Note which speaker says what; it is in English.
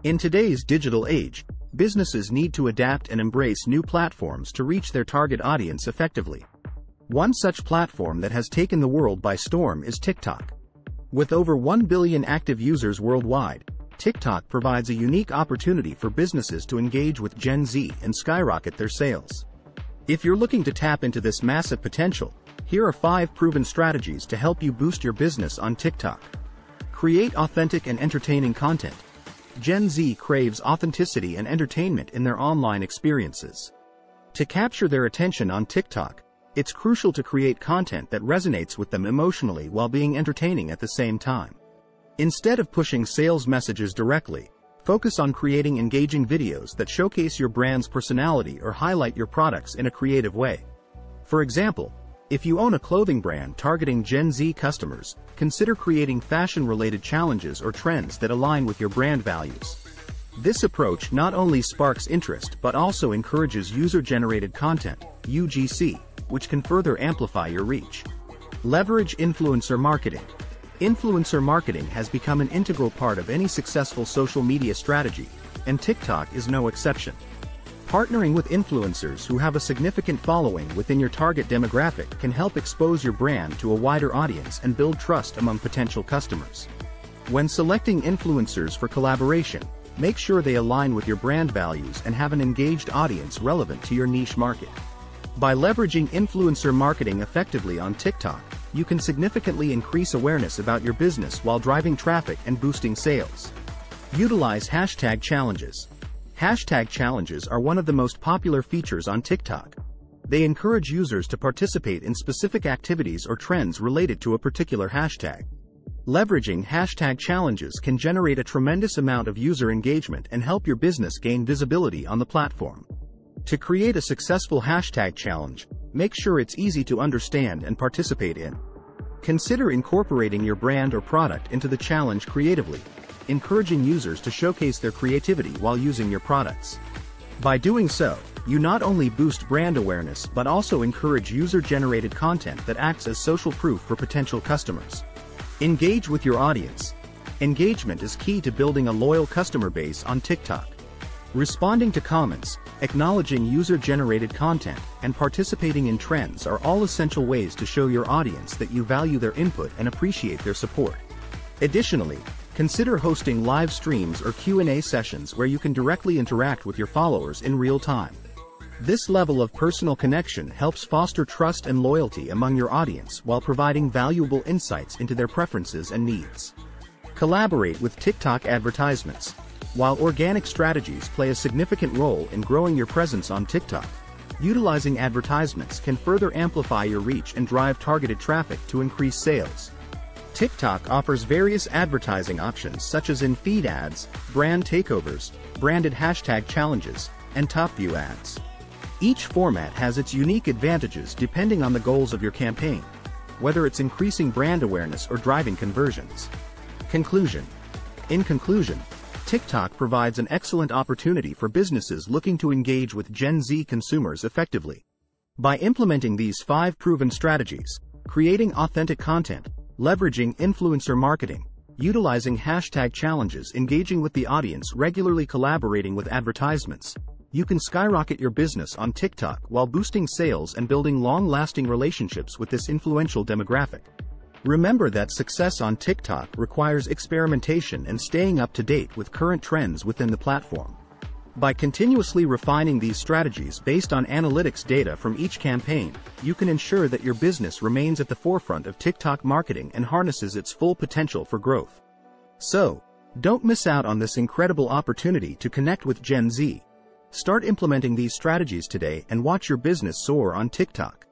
Speaker 1: In today's digital age, businesses need to adapt and embrace new platforms to reach their target audience effectively. One such platform that has taken the world by storm is TikTok. With over 1 billion active users worldwide, TikTok provides a unique opportunity for businesses to engage with Gen Z and skyrocket their sales. If you're looking to tap into this massive potential, here are 5 proven strategies to help you boost your business on TikTok. Create authentic and entertaining content. Gen Z craves authenticity and entertainment in their online experiences. To capture their attention on TikTok, it's crucial to create content that resonates with them emotionally while being entertaining at the same time. Instead of pushing sales messages directly, focus on creating engaging videos that showcase your brand's personality or highlight your products in a creative way. For example, if you own a clothing brand targeting Gen Z customers, consider creating fashion-related challenges or trends that align with your brand values. This approach not only sparks interest but also encourages user-generated content, UGC, which can further amplify your reach. Leverage influencer marketing. Influencer marketing has become an integral part of any successful social media strategy, and TikTok is no exception. Partnering with influencers who have a significant following within your target demographic can help expose your brand to a wider audience and build trust among potential customers. When selecting influencers for collaboration, make sure they align with your brand values and have an engaged audience relevant to your niche market. By leveraging influencer marketing effectively on TikTok, you can significantly increase awareness about your business while driving traffic and boosting sales. Utilize hashtag challenges. Hashtag challenges are one of the most popular features on TikTok. They encourage users to participate in specific activities or trends related to a particular hashtag. Leveraging hashtag challenges can generate a tremendous amount of user engagement and help your business gain visibility on the platform. To create a successful hashtag challenge, make sure it's easy to understand and participate in. Consider incorporating your brand or product into the challenge creatively, encouraging users to showcase their creativity while using your products. By doing so, you not only boost brand awareness but also encourage user-generated content that acts as social proof for potential customers. Engage with your audience. Engagement is key to building a loyal customer base on TikTok. Responding to comments, acknowledging user-generated content, and participating in trends are all essential ways to show your audience that you value their input and appreciate their support. Additionally, consider hosting live streams or Q&A sessions where you can directly interact with your followers in real time. This level of personal connection helps foster trust and loyalty among your audience while providing valuable insights into their preferences and needs. Collaborate with TikTok advertisements. While organic strategies play a significant role in growing your presence on TikTok, utilizing advertisements can further amplify your reach and drive targeted traffic to increase sales. TikTok offers various advertising options such as in-feed ads, brand takeovers, branded hashtag challenges, and top view ads. Each format has its unique advantages depending on the goals of your campaign, whether it's increasing brand awareness or driving conversions. Conclusion. In conclusion, TikTok provides an excellent opportunity for businesses looking to engage with Gen Z consumers effectively. By implementing these 5 proven strategies, creating authentic content, leveraging influencer marketing, utilizing hashtag challenges, engaging with the audience, regularly collaborating with advertisements, you can skyrocket your business on TikTok while boosting sales and building long-lasting relationships with this influential demographic. Remember that success on TikTok requires experimentation and staying up to date with current trends within the platform. By continuously refining these strategies based on analytics data from each campaign, you can ensure that your business remains at the forefront of TikTok marketing and harnesses its full potential for growth. So, don't miss out on this incredible opportunity to connect with Gen Z. Start implementing these strategies today and watch your business soar on TikTok.